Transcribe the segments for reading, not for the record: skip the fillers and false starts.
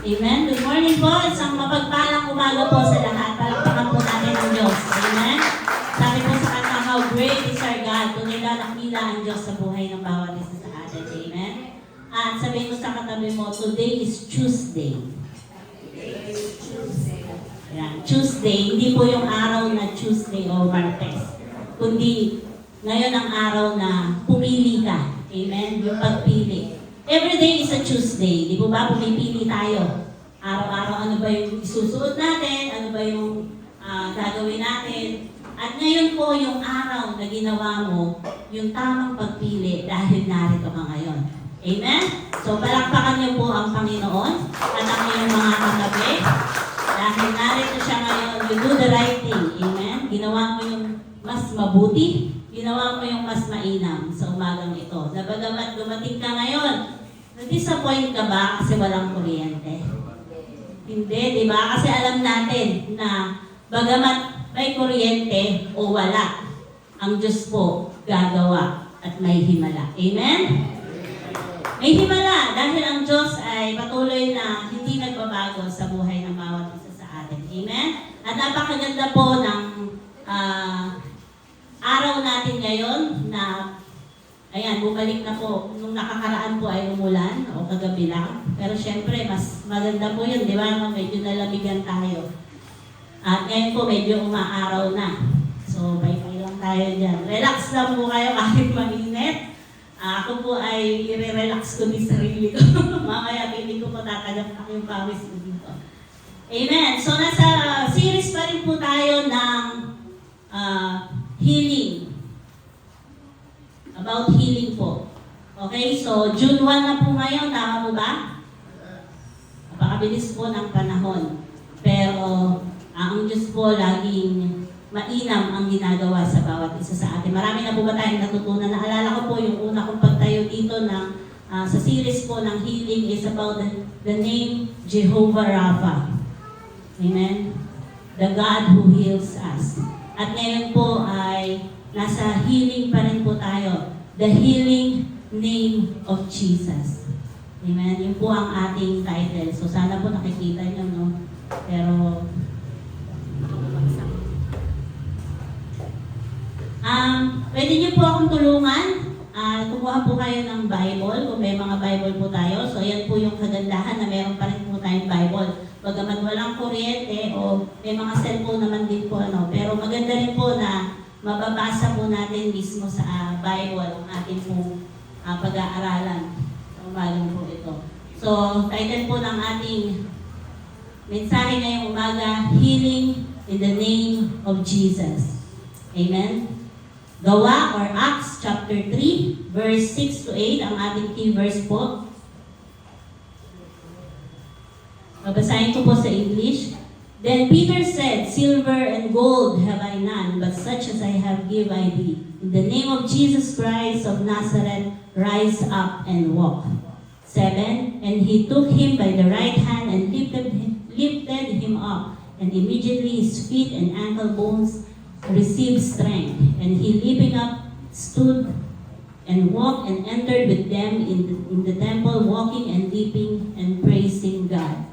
Amen? Good morning po. Isang mapagpalang umaga po sa lahat. Palakpakan po natin ang Diyos. Amen? Sabi po sa kanta, how great is our God. Tunay na nakila ang Diyos sa buhay ng bawat isa sa atin. Amen? At sabihin ko sa katabi mo, today is Tuesday. Ayan, Tuesday. Hindi po yung araw na Tuesday o Martes. Kundi ngayon ang araw na pumili ka. Amen? Yung pagpili. Every day is a Tuesday. Di po ba? Pumipili tayo. Araw-araw ano ba yung isusuot natin? Ano ba yung gagawin natin? At ngayon po yung araw na ginawa mo, yung tamang pagpili dahil narito ka ngayon. Amen? So, palakpakan niyo po ang Panginoon at ang iyong mga katabi. Dahil narito siya ngayon, you do the right thing. Amen? Ginawa mo yung mas mabuti. Ginawa mo yung mas mainam sa umagang ito. Na bagamat dumating ka ngayon, na-disappoint ka ba kasi walang kuryente? Hindi, di ba? Kasi alam natin na bagamat may kuryente o wala, ang Diyos po gagawa at may himala. Amen? May himala dahil ang Diyos ay patuloy na hindi nagbabago sa buhay ng bawat isa sa atin. Amen? At napakaganda po ng araw natin ngayon na, ayan, bumalik na po. Nung nakakaraan po ay umulan o kagabi lang. Pero syempre, mas maganda po yun, di ba? Medyo nalamigan tayo. At ngayon po, medyo umaaraw na. So, bye-bye lang tayo dyan. Relax lang po kayo kahit mainit. Ako po ay i-relax ko din sarili ko. Mamaya, hindi ko po tatagap na yung pawis ko dito. Amen. So, nasa series pa rin po tayo ng healing. About healing po. Okay, so June 1 na po ngayon, tama po ba? Napakabilis po ng panahon. Pero ang Diyos po laging mainam ang ginagawa sa bawat isa sa atin. Marami na po ba tayong natutunan? Naalala ko po yung una kong pagtayo dito na sa series po ng healing is about the name Jehovah Rapha. Amen? The God who heals us. At ngayon po ay nasa healing pa rin po tayo. The healing name of Jesus. Amen? Yun po ang ating title. So sana po nakikita nyo, no? Pero, pwede nyo po akong tulungan. Kumuha po kayo ng Bible, kung may mga Bible po tayo. So yan po yung kagandahan na meron pa rin po tayong Bible. Bagamat walang kuryente o may mga cellphone naman din po, ano. Pero maganda rin po na mababasa po natin mismo sa Bible ang ating po pag-aaralan. So, umagang po ito. So, title po ng ating mensahe ngayong umaga, Healing in the Name of Jesus. Amen? Gawa or Acts chapter 3, verse 6 to 8, ang ating key verse po. Babasahin ko po sa English. Then Peter said, silver and gold have I none, but such as I have give I thee. In the name of Jesus Christ of Nazareth, rise up and walk. 7. And he took him by the right hand and lifted him up. And immediately his feet and ankle bones received strength. And he leaping up stood and walked and entered with them in the temple, walking and leaping and praising God.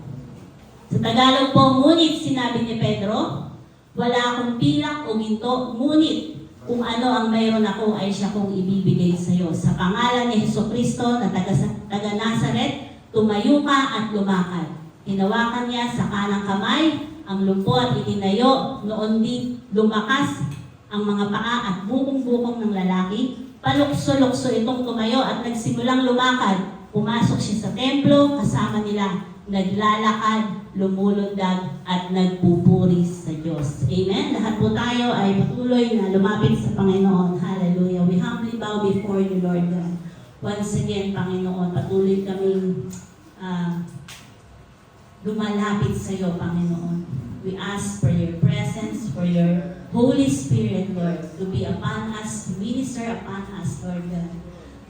Sa Tagalog po, ngunit sinabi ni Pedro, wala akong pilak o ginto, ngunit kung ano ang mayroon ako ay siya kong ibibigay sa iyo. Sa pangalan ni Jesucristo na taga Nazaret, tumayo ka at lumakad. Hinawakan niya sa kanang kamay ang lumpo at itinayo, noon din lumakas ang mga paa at bukong-bukong ng lalaki. Palukso-lukso itong tumayo at nagsimulang lumakad. Pumasok siya sa templo, kasama nila naglalakad, lumulundag, at nagpupuri sa Diyos. Amen? Lahat po tayo ay patuloy na lumapit sa Panginoon. Hallelujah. We humbly bow before you, Lord God. Once again, Panginoon, patuloy kaming lumalapit sa iyo, Panginoon. We ask for your presence, for your Holy Spirit, Lord, to be upon us, to minister upon us, Lord God.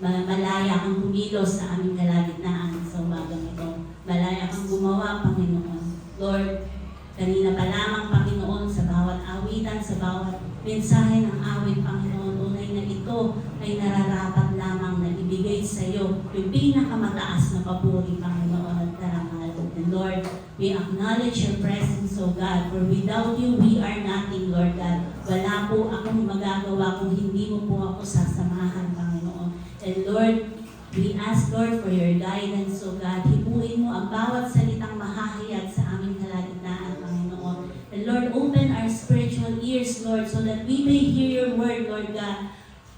Malaya kang kumilos sa aming kalagitnaan sa umagang ito. Malaya kang gumawa, Panginoon. Lord, kanina pa lamang, Panginoon, sa bawat awitan, sa bawat mensahe ng awit, Panginoon, unay na ito ay nararapat lamang na ibigay sa iyo yung pinakamataas na papuri, Panginoon, at karangal. And Lord, We acknowledge your presence, O God, for without you, we are nothing, Lord God. Wala po akong magagawa kung hindi mo po ako sasamahan, Panginoon. And Lord, we ask, Lord, for your guidance, O God. Hipuin mo ang bawat salitang mahahayag sa aming kalagitnaan, Panginoon. And Lord, open our spiritual ears, Lord, so that we may hear your word, Lord God.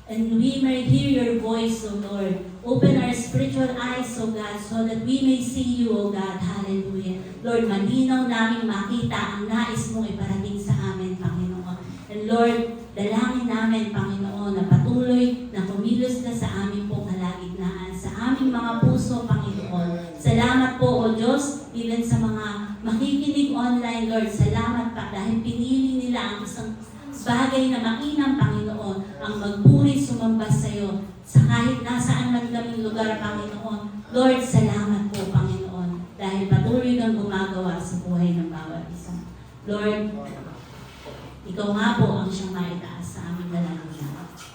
And we may hear your voice, O Lord. Open our spiritual eyes, O God, so that we may see you, O God. Hallelujah. Lord, malinaw namin makita ang nais mong iparating sa amin, Panginoon. And Lord, dalangin namin, Panginoon, na patuloy na kumilos ka sa aming pong kalagitnaan, sa aming mga puso, Panginoon. Salamat po, O Diyos, bilang sa mga makikinig online, Lord. Salamat pa dahil pinili nila ang isang bagay na mainam, Panginoon, ang magpuri, sumamba sa iyo sa kahit nasaan man kaming lugar, Panginoon. Lord, salamat po, Panginoon, dahil patuloy kang gumagawa sa buhay ng bawat isa. Lord, ikaw nga po ang siyang maitaas sa aming dalangin.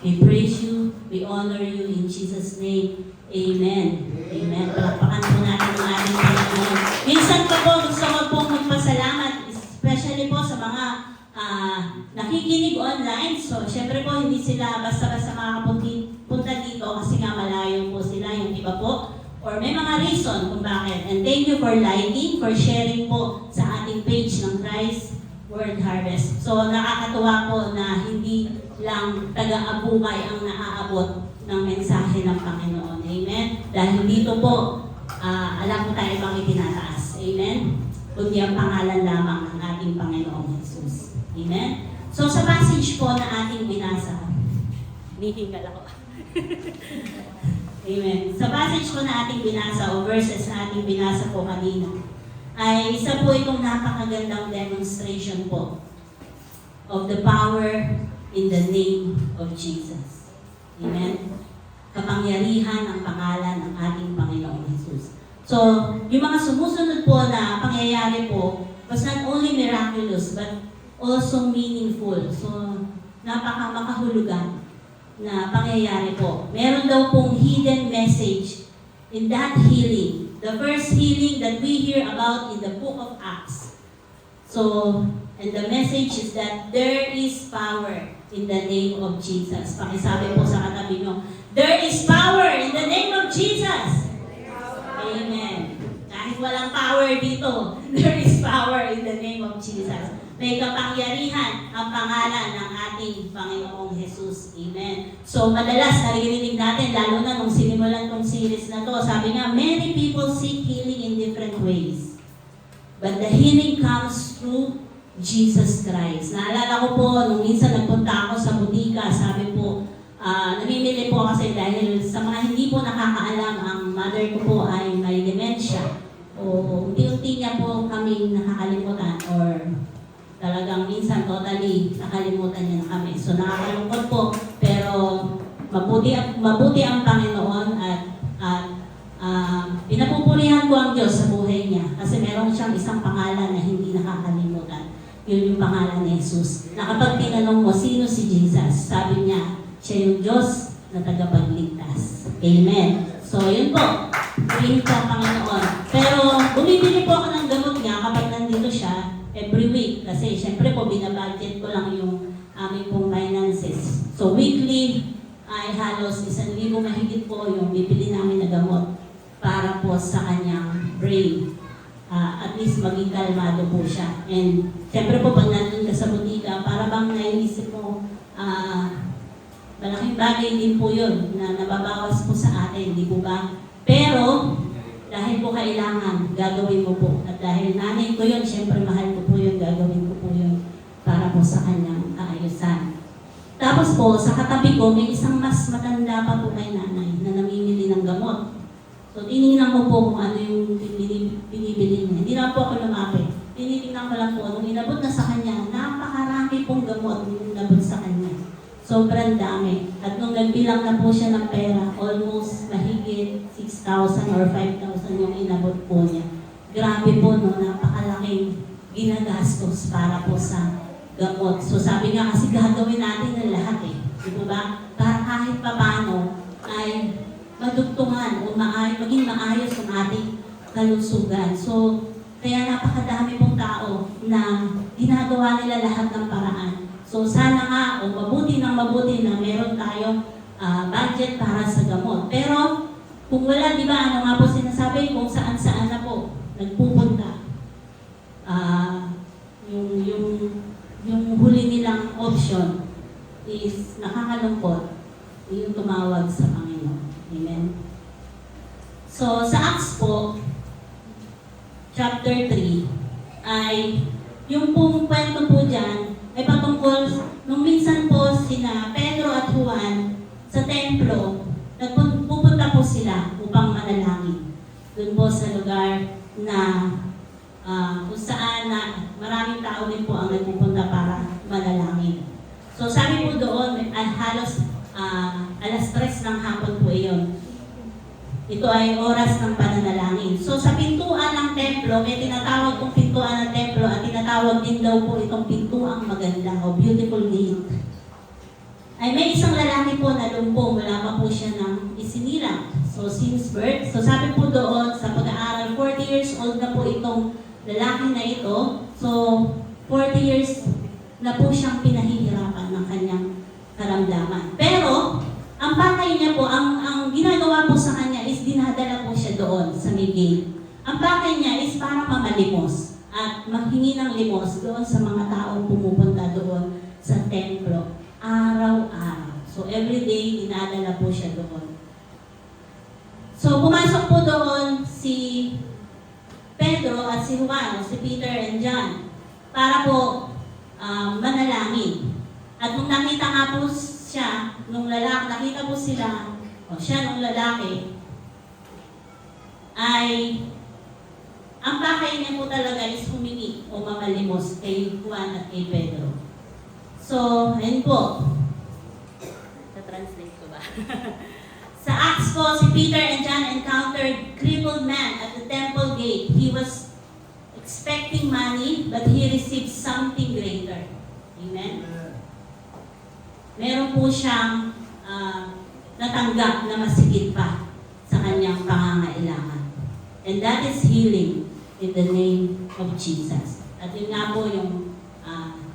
We praise you, we honor you in Jesus' name. Amen. Amen. Palakpakan po natin ang ating Panginoon. Minsan pa po, gusto ko pong magpasalamat, especially po sa mga nakikinig online. So, syempre po, hindi sila basta-basta makakapunta dito kasi nga malayo po sila, yung iba po. Or may mga reason kung bakit. And thank you for liking, for sharing po sa ating page ng Christ Word Harvest. So, nakakatuwa po na hindi lang taga-abukay ang naaabot ng mensahe ng Panginoon. Amen? Dahil dito po, alam ko tayo bang itinataas. Amen? Kundi ang pangalan lamang ng ating Panginoong Jesus. Amen? So sa passage po na ating binasa, nihingal ako. Amen. Sa passage po na ating binasa o verses na ating binasa po kanina, ay isa po itong napakagandang demonstration po of the power in the name of Jesus. Amen? Kapangyarihan ang pangalan ng ating Panginoong Jesus. So, yung mga sumusunod po na pangyayari po was not only miraculous but also meaningful. So, napaka-makahulugan na pangyayari po. Meron daw pong hidden message in that healing. The first healing that we hear about in the book of Acts. So, and the message is that there is power in the name of Jesus. Pakisabi po sa katabi nyo, there is power in the name of Jesus. Amen. Kahit walang power dito, there is power in the name of Jesus. May kapangyarihan ang pangalan ng ating Panginoong Jesus. Amen. So, madalas naririnig natin, lalo na nung sinimulan tong series na to, sabi nga, many people seek healing in different ways. But the healing comes through Jesus Christ. Naalala ko po, nung minsan nagpunta ako sa butika, sabi po, namimili po kasi dahil sa mga hindi po nakakaalam, ang mother ko po ay may dementia. O unti-unti niya po kaming nakakalimutan or talagang minsan totally nakalimutan niya na kami. So nakakalungkot po, pero mabuti ang Panginoon at pinapupurihan ko ang Diyos sa buhay niya kasi meron siyang isang pangalan na hindi nakakalimutan. Yun yung pangalan ni Jesus. Na kapag tinanong mo, sino si Jesus? Sabi niya, siya yung Diyos na tagapagligtas. Amen. So yun po, purihin ko ang Panginoon. Pero bumibili po ako ng gamot niya kapag nandito siya every week. Kasi syempre po, binabudget ko lang yung aming pong finances. So weekly, ay halos 1,000 mahigit po yung bibili namin na gamot para po sa kanyang brain. At least maging kalmado po siya. And syempre po, pag nandun ka sa butika, para bang naiisip mo, malaking bagay din po yun na nababawas po sa atin, di po ba? Pero, dahil po kailangan, gagawin mo po. At dahil nanay ko yun, syempre mahal ko po yun, gagawin ko po yun para po sa kanyang kaayusan. Tapos po, sa katabi ko, may isang mas matanda pa po kay nanay na namimili ng gamot. So, tinignan ko po kung ano yung binibili niya. Hindi na po ako lumapit. Tinitingnan ko lang po, nung inabot na sa kanya, napakarami pong gamot yung inabot sa kanya. Sobrang dami. At nung nagbilang na po siya ng pera, almost mahigit 6,000 or 5,000 yung inabot po niya. Grabe po, no, napakalaking ginagastos para po sa gamot. So sabi nga kasi gagawin natin ng lahat eh. Di ba? Para kahit paano ay madugtungan o maging maayos ang ating kalusugan. So, Kaya napakadami pong tao na ginagawa nila lahat ng paraan. So sana nga, o mabuti na meron tayong budget para sa gamot. Pero kung wala, di ba, ano nga po sinasabi, kung saan-saan na po nagpupunta. Yung huli nilang option is nakakalungkot, yung tumawag sa Panginoon. Amen? So, sa Acts po, chapter 3, ay yung pong kwento po dyan ay patungkol nung minsan po sina Pedro at Juan sa templo, nagpupunta po sila upang manalangin. Doon po sa lugar na kung saan na maraming tao din po ang nagpupunta para manalangin. So sabi po doon, halos alas 3 ng hapon po iyon. Ito ay oras ng pananalangin. So sa pintuan ng templo, may tinatawag kong pintuan ng templo at tinatawag din daw po itong pintuang maganda o beautiful gate. Ay may isang lalaki po na lumpo, wala pa po siya ng isinilang. So since birth, so sabi po doon sa pag-aaral, 40 years old na po itong lalaki na ito. So 40 years na po siyang pinahihirapan ng kanyang karamdaman. Pero ang pakay niya po, ang ginagawa po sa kanya is dinadala po siya doon sa may gate. Ang pakay niya is para mamalimos at maghingi ng limos doon sa mga taong pumupunta doon sa templo araw-araw. So every day dinadala po siya doon. So pumasok po doon si Pedro at si Juan, si Peter and John para po manalangin. At nung nakita nga po siya, nung lalaki, nakita po sila, o siya nung lalaki, ay ang pakay niya po talaga is humingi o mamalimos kay Juan at kay Pedro. So, ayun po. Sa-translate ko ba? Sa Acts po, si Peter and John encountered crippled man at the temple gate. He was expecting money, but he received something greater. Amen? Meron po siyang natanggap na masigit pa sa kanyang pangangailangan. And that is healing in the name of Jesus. At yun nga po yung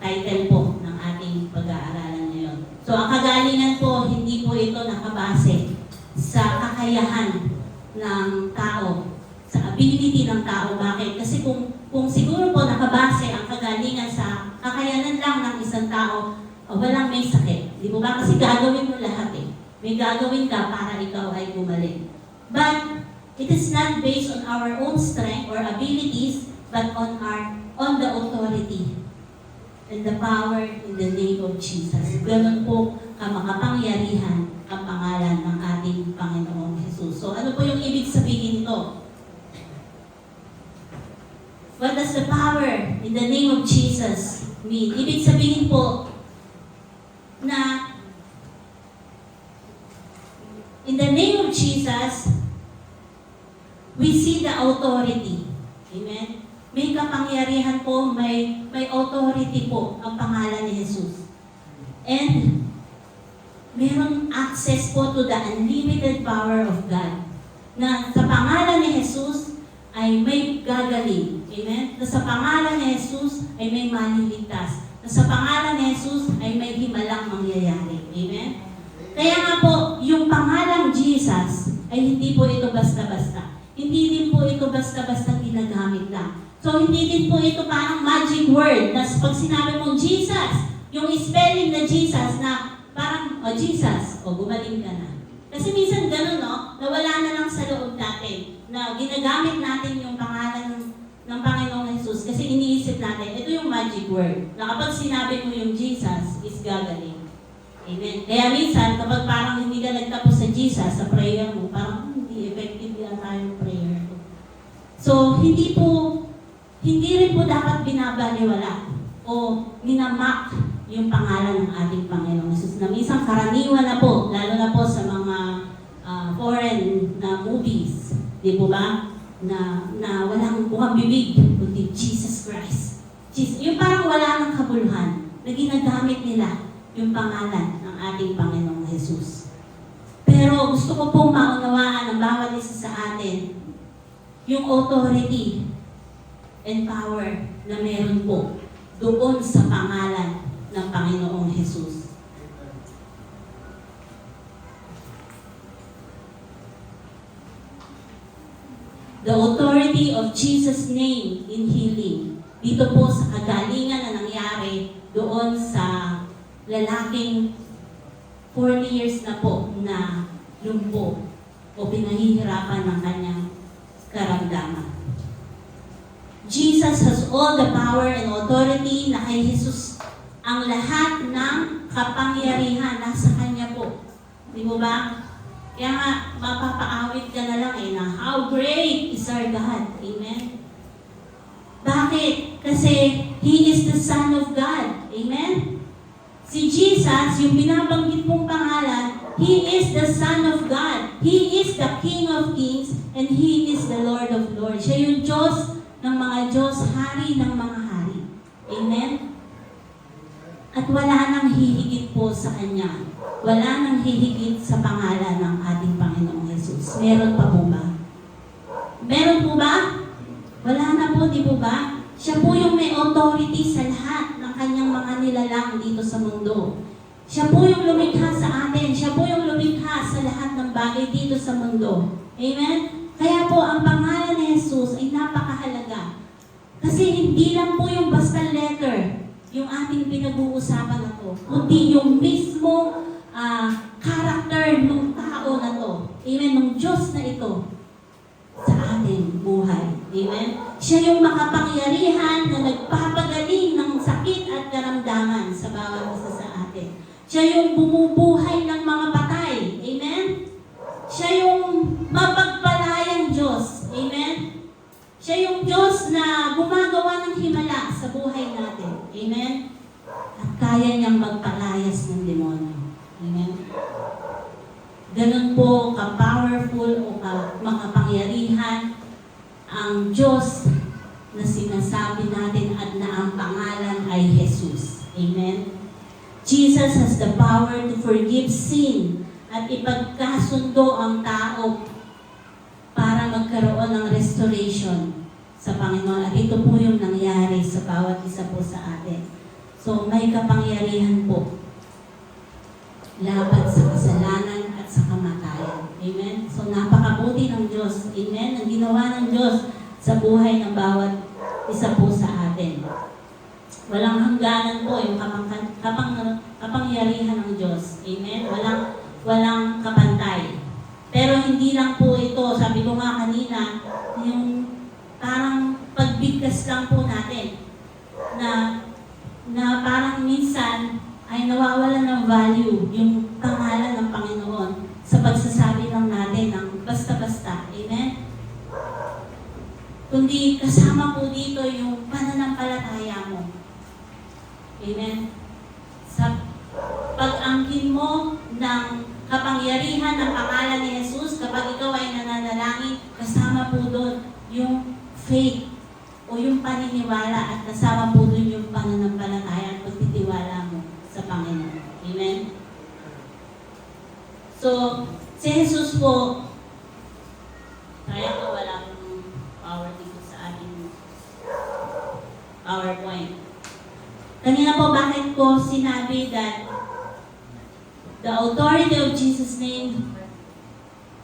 title po ng ating pag-aaralan ngayon. So ang kagalingan po, hindi po ito nakabase sa kakayahan ng tao, sa ability ng tao. Bakit? Kasi kung siguro po nakabase ang kagalingan sa kakayanan lang ng isang tao, walang may sakit. Di ba? Kasi gagawin mo lahat eh. May gagawin ka para ikaw ay gumaling. But it is not based on our own strength or abilities, but on the authority and the power in the name of Jesus. Ganun po makapangyarihan ang pangalan ng ating Panginoong Jesus. So ano po yung ibig sabihin nito? What does the power in the name of Jesus mean? Ibig sabihin po na in the name of Jesus, we see the authority. Amen? May kapangyarihan po, may authority po ang pangalan ni Jesus. And mayroong access po to the unlimited power of God. Na sa pangalan ni Jesus ay may gagaling. Amen? Na sa pangalan ni Jesus ay may maliligtas. Na sa pangalan ni Jesus ay may himalang mangyayari. Amen? Kaya nga po, yung pangalang Jesus ay hindi po ito basta-basta. Hindi din po ito basta-basta ginagamit lang. So, hindi din po ito parang magic word na pag sinabi mong Jesus, yung spelling na Jesus na parang, Jesus, gumaling ka na. Kasi minsan ganun, no? Nawala na lang sa loob natin na ginagamit natin yung pangalan ng Panginoong Jesus kasi iniisip natin, ito yung magic word na kapag sinabi mo yung Jesus, is gagaling. Amen. Kaya minsan, kapag parang hindi ka nagtapos sa Jesus, sa prayer mo, parang hindi effective yan tayong prayer. So, hindi rin po dapat binabaliwala o minamak yung pangalan ng ating Panginoong Jesus na minsan karaniwan na po, lalo na po sa mga foreign na movies, di po ba? Na walang bukang bibig, kundi Jesus Christ. Yung parang wala ng kabuluhan na ginagamit nila yung pangalan ng ating Panginoong Jesus. Pero gusto ko pong maunawaan ng bawat isa sa atin yung authority and power na meron po doon sa pangalan ng Panginoong Jesus. The authority of Jesus' name in healing. Dito po sa kagalingan na nangyari doon sa lalaking 40 years na po na lumpo o pinahihirapan ng kanyang karamdaman. Jesus has all the power and authority na kay Jesus ang lahat ng kapangyarihan nasa Kanya po. Di mo ba? Kaya nga, mapapaawit ka na lang na how great is our God. Amen? Bakit? Kasi He is the Son of God. Amen? Si Jesus, yung binabanggit mong pangalan, He is the Son of God. He is the King of Kings, and He is the Lord of Lords. Siya yung Diyos ng mga Diyos, Hari ng mga Hari. Amen? At wala nang hihigit po sa Kanya. Wala nang hihigit sa pangalan ng ating Panginoong Jesus. Meron pa po ba? Meron po ba? Wala na po, di po ba? Siya po yung may authority sa lahat ng Kanyang mga nilalang dito sa mundo. Siya po yung lumikha sa atin. Siya po yung lumikha sa lahat ng bagay dito sa mundo. Amen? Kaya po, ang pangalan ni Jesus ay napakahalaga. Kasi hindi lang po yung basta letter yung ating pinag-uusapan na to, kundi yung mismo character ng tao na to. Amen? Ng Diyos na ito sa ating buhay. Amen? Siya yung makapangyarihan na nagpapagaling ng sakit at karamdaman sa bawat isa sa atin. Siya yung bumubuhay ng mga patay. Amen? Siya yung mapagpalayang Diyos. Amen? Siya yung Diyos na gumagawa ng himala sa buhay natin. Amen? At kaya niyang magpalayas ng demonyo. Amen? Ganun po ka-powerful o makapangyarihan ang Diyos na sinasabi natin at na ang pangalan ay Jesus. Amen? Jesus has the power to forgive sin at ipagkasundo ang tao para magkaroon ng restoration sa Panginoon. At ito po yung nangyari sa bawat isa po sa atin. So, may kapangyarihan po laban sa kasalanan at sa kamatayan. Amen? So, napakabuti ng Diyos. Amen? Ang ginawa ng Diyos sa buhay ng bawat isa po sa atin. Walang hangganan po yung kapangyarihan ng Diyos. Amen? Walang kapantay. Pero hindi lang po ito, sabi ko nga kanina, yung parang pagbigkas lang po natin na parang minsan ay nawawala ng value yung pangalan ng Panginoon sa pagsasabi lang natin ng basta-basta. Amen? Kundi kasama po dito yung pananampalataya mo. Amen? Sa pag-angkin mo ng kapangyarihan ng pangalan ni Jesus, kapag ikaw ay nananalangin, kasama po doon yung faith o yung paniniwala at kasama po doon yung pananampalataya at pagtitiwala mo sa Panginoon. Amen? So, si Jesus po, kaya ko walang power dito sa ating PowerPoint. Kanina po, bakit ko sinabi that the authority of Jesus' name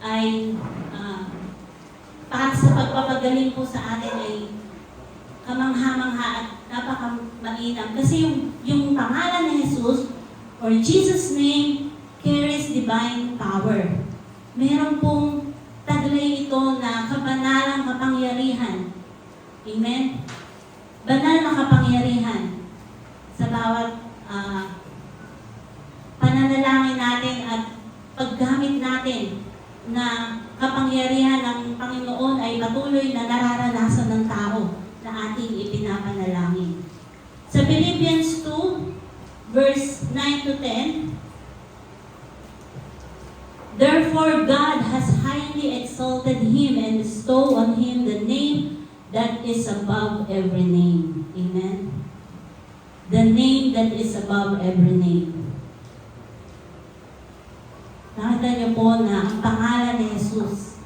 ay para sa pagpapagaling po sa atin ay kamangha-mangha at napakamainam. Kasi yung pangalan ni Jesus or Jesus' name carries divine power. Meron pong taglay ito na kabanalang kapangyarihan. Amen? Banal na kapangyarihan sa bawat pananalangin natin at paggamit natin na kapangyarihan ng Panginoon ay patuloy na nararanasan ng tao na ating ipinapanalangin. Sa Philippians 2, verse 9 to 10, therefore God has highly exalted Him and bestowed on Him the name that is above every name. Amen? The name that is above every name. Nakita niyo po na ang pangalan ni Jesus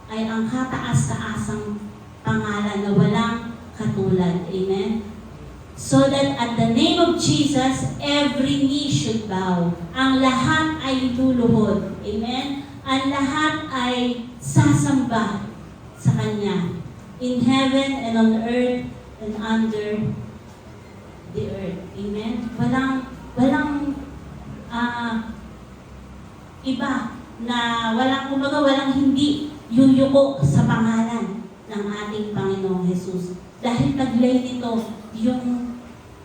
ay ang kataas-taasang pangalan na walang katulad. Amen? So that at the name of Jesus, every knee should bow. Ang lahat ay luluhod. Amen? Ang lahat ay sasamba sa Kanya. In heaven and on earth and under the earth. Amen? Walang iba na walang hindi yuyuko sa pangalan ng ating Panginoong Jesus. Dahil taglay nito yung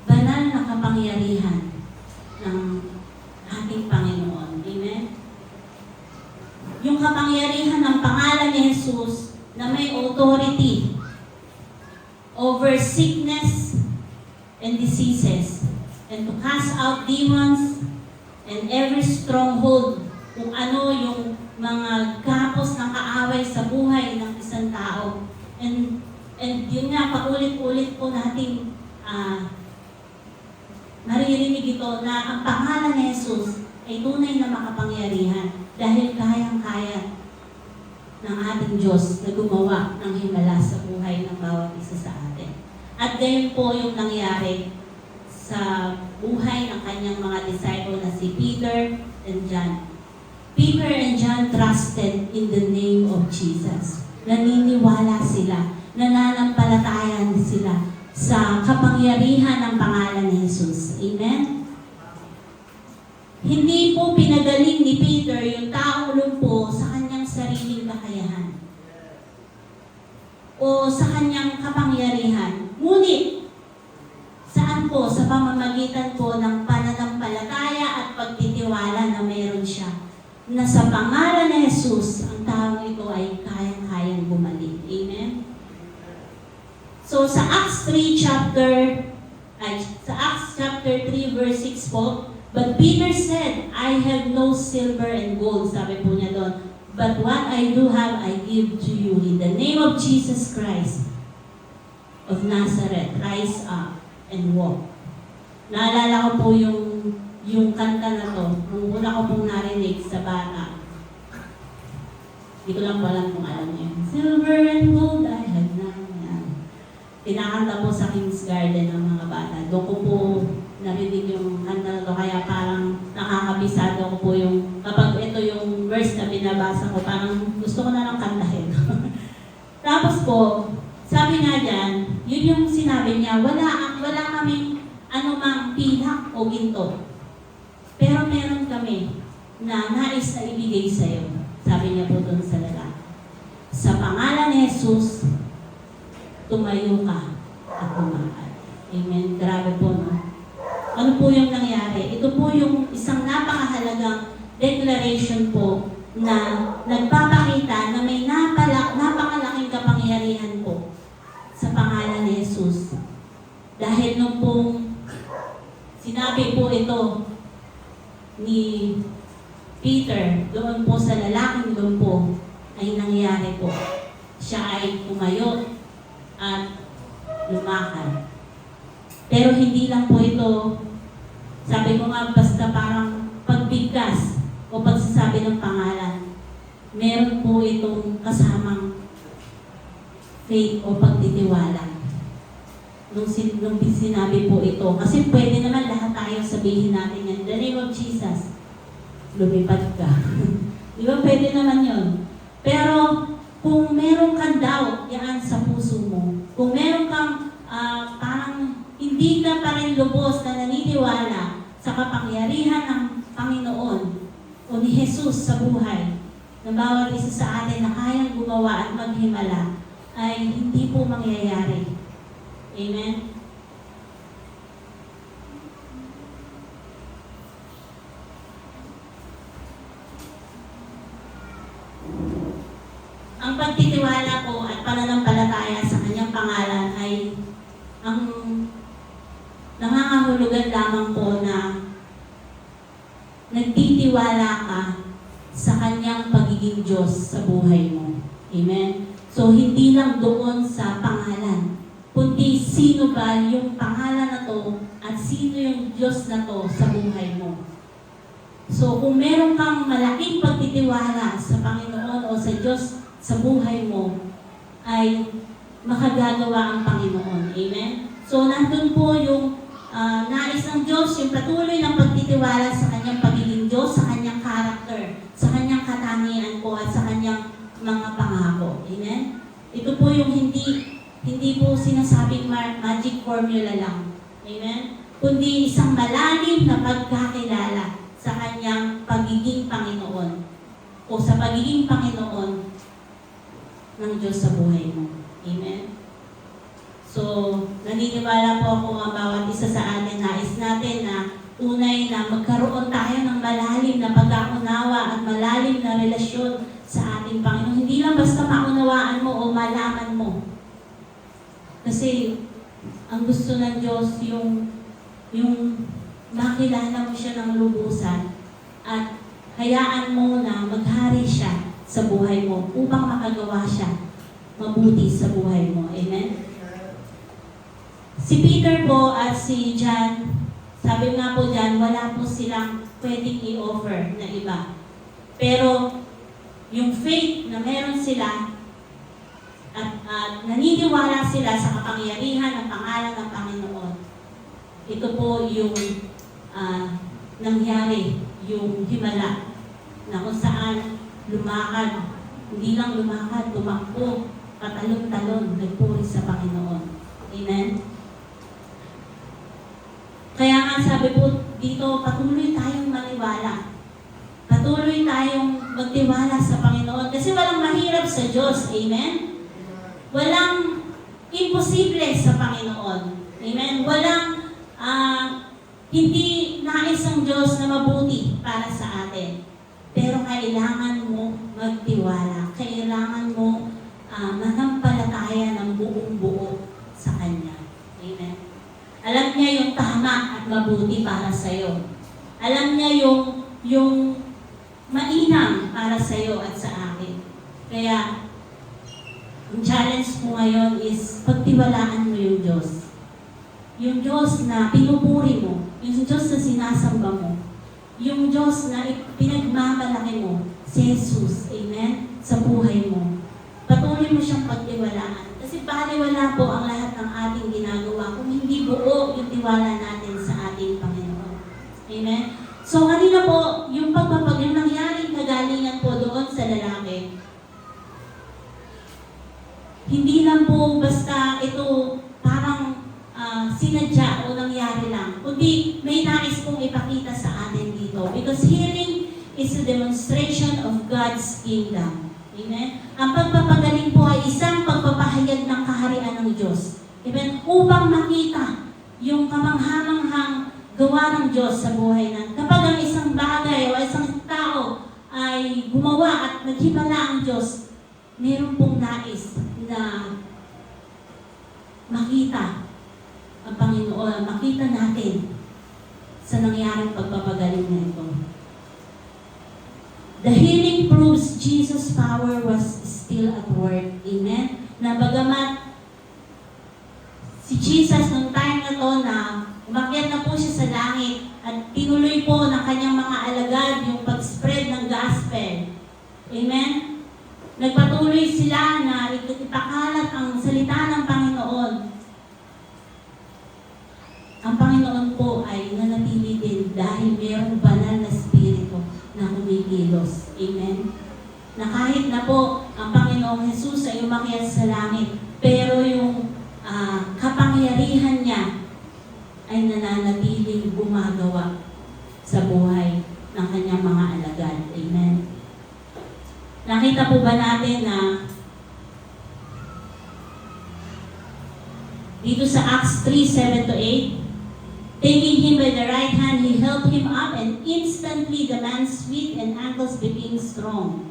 banal na kapangyarihan ng ating Panginoon. Amen? Yung kapangyarihan ng pangalan ni Jesus na may authority over sickness and diseases and to cast out demons and every stronghold, kung ano yung mga gapos ng kaaway sa buhay ng isang tao. And yun nga, paulit-ulit po nating maririnig ito na ang pangalan ni Jesus ay tunay na makapangyarihan dahil kayang-kaya ng ating Diyos na gumawa ng himala sa buhay ng bawat isa sa atin. At gayon po yung nangyari sa buhay ng kanyang mga disciple na si Peter and John. Peter and John trusted in the name of Jesus. Naniniwala sila, nananampalataya sila sa kapangyarihan ng pangalan ni Jesus. Amen? Hindi po pinagaling ni Peter yung taong lumpo sa kanyang sariling kakayahan o sa kanyang kapangyarihan. Ngunit, saan po? Sa pamamagitan po ng pananampalataya at pagtitiwala na mayroon siya. Na sa pangalan ni Jesus, ang taong ito ay kayang-kayang gumaling. Amen? So, sa Acts 3 verse 6 po, but Peter said, I have no silver and gold. Sabi po niya doon, but what I do have, I give to you. In the name of Jesus Christ of Nazareth, rise up and walk. Naalala ko po yung kanta na to, nung una ko pong narinig sa bata. Hindi ko lang alam kung alam niyo. Silver and gold I have none. Kinakanta po sa King's Garden ng mga bata. Doon ko po narinig yung kanta na to, kaya parang nakakabisado ko po yung, kapag ito yung verse na binabasa ko, parang gusto ko na lang kantahin. Tapos po, sabi nga dyan, yun yung sinabi niya, wala kaming anumang pilak o ginto. Pero meron kami na nais na ibigay sa iyo. Sabi niya po doon sa lalaki. Sa pangalan ni Jesus, tumayo ka at tumakad. Amen. Grabe po, no? Ano po yung nangyari? Ito po yung isang napakahalagang declaration po na nagpapakita na may napakalaking kapangyarihan po sa pangalan ni Jesus. Dahil nung pong sinabi po ito ni Peter doon po sa lalaking doon po ay nangyari po. Siya ay tumayo at lumakad. Pero hindi lang po ito, sabi ko nga, basta parang pagbigkas o pagsasabi ng pangalan. Meron po itong kasamang faith o pagtitiwala. Nung sinabi po ito. Kasi pwede naman lahat tayo sabihin natin yan. In the name of Jesus, lumipad ka. Di ba? Pwede naman yun. Pero kung meron kang doubt yan sa puso mo, kung meron kang parang hindi ka pa rin lubos na naniniwala sa kapangyarihan ng Panginoon o ni Jesus sa buhay, na bawat isa sa atin na kayang gumawa at maghimala, ay hindi po mangyayari. Amen? Ang pagtitiwala po at pananampalataya sa kanyang pangalan ay ang nangangahulugan lamang po na nagtitiwala ka sa kanyang pagiging Diyos sa buhay mo. Amen? So, hindi lang doon sa pangalan, kundi sino ba yung pangalan na to at sino yung Diyos na to sa buhay mo. So, kung meron kang malaking pagtitiwala sa Panginoon o sa Diyos sa buhay mo, ay makagagawa ang Panginoon. Amen? So, nandun po yung nais ng Diyos, yung patuloy ng pagtitiwala sa kanyang pagiging Diyos, sa kanyang character, sa kanyang katangian po, at sa kanyang mga pangako. Amen? Ito po yung hindi po sinasabing magic formula lang. Amen? Kundi isang malalim na pagkakilala sa kanyang pagiging Panginoon o sa pagiging Panginoon ng Diyos sa buhay mo. Amen? So, naniniwala po ako ang bawat isa sa atin, nais natin na tunay na magkaroon tayo ng malalim na pagkaunawa at malalim na relasyon sa ating Panginoon. Hindi lang basta maunawaan mo o malaman mo. Kasi, ang gusto ng Diyos yung makilala mo siya ng lubusan at hayaan mo na maghari siya sa buhay mo upang makagawa siya mabuti sa buhay mo. Amen? Si Peter po at si John, sabi nga po dyan, wala po silang pwedeng i-offer na iba. Pero yung faith na meron sila at naniniwala sila sa kapangyarihan ng pangalan ng Panginoon, ito po yung nangyari, yung himala na kung saan lumakad, hindi lang lumakad, tumakbo, patalon-talon, nagpuri sa Panginoon. Amen? Kaya nga sabi po dito, patuloy tayong maniwala. Patuloy tayong magtiwala sa Panginoon. Kasi walang mahirap sa Diyos. Amen? Walang imposible sa Panginoon. Amen? Walang hindi nais ang Diyos na mabuti para sa atin. Pero kailangan mo magtiwala. Kailangan mo manampalataya ng buong-buo sa Kanya. Amen? Alam niya yung tama at mabuti para sa iyo. Alam niya yung mainam para sa iyo at sa akin. Kaya, ang challenge mo ngayon is pagtiwalaan mo yung Diyos. Yung Diyos na pinupuri mo. Yung Diyos na sinasamba mo. Yung Diyos na pinagmamalaki mo. Si Jesus. Amen? Sa buhay mo. Patuloy mo siyang pagtiwalaan. Kasi baliwala po ang lahat ng ating ginagawa kung hindi buo yung tiwala natin sa ating Panginoon. Amen? So, kanina po, yung yung nangyaring kagalingan po doon sa lalaki, hindi lang po basta ito parang sinadya o nangyari lang, kundi may nais pong ipakita sa atin dito. Because healing is a demonstration of God's kingdom. Amen? Ang pagpapagaling po ay isang pagpapahayag ng kaharian ng Diyos. Amen? Upang makita yung kamanghamanghang gawa ng Diyos sa buhay natin. Kapag ang isang bagay o isang tao ay gumawa at naghimala ang Diyos, meron pong nais na makita ang Panginoon, makita natin sa nangyaring pagpapagaling na ito. The healing proves Jesus' power was still at work. Amen? Na bagamat si Jesus nung time na to na umakyat na po siya sa langit at tinuloy po ng kanyang mga alagad yung pag-spread ng gospel. Amen? Nagpatuloy sila na ipakalat ang salita ng Panginoon. Ang Panginoon po ay nanatili din dahil mayroong banal na spirito na kumikilos. Amen? Na kahit na po ang Panginoong Jesus ay umakyat sa langit, pero yung kapangyarihan niya ay nananatiling gumagawa sa buhay ng kanyang mga alagad. Amen? Nakita po ba natin na dito sa Acts 3:7-8, taking him by the right hand, he helped him up, and instantly the man's feet and ankles became strong.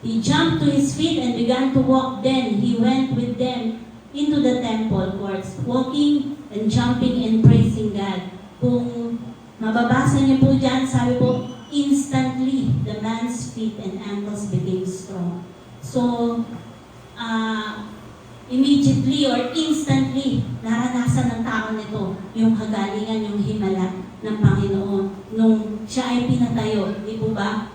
He jumped to his feet and began to walk. Then he went with them into the temple courts, walking and jumping and praising God. Kung mababasa niyo po dyan, sabi po, instantly the man's feet and ankles became strong. So, immediately or instantly, naranasan ng tao nito yung kagalingan, yung himala ng Panginoon nung siya ay pinatayo. Di po ba?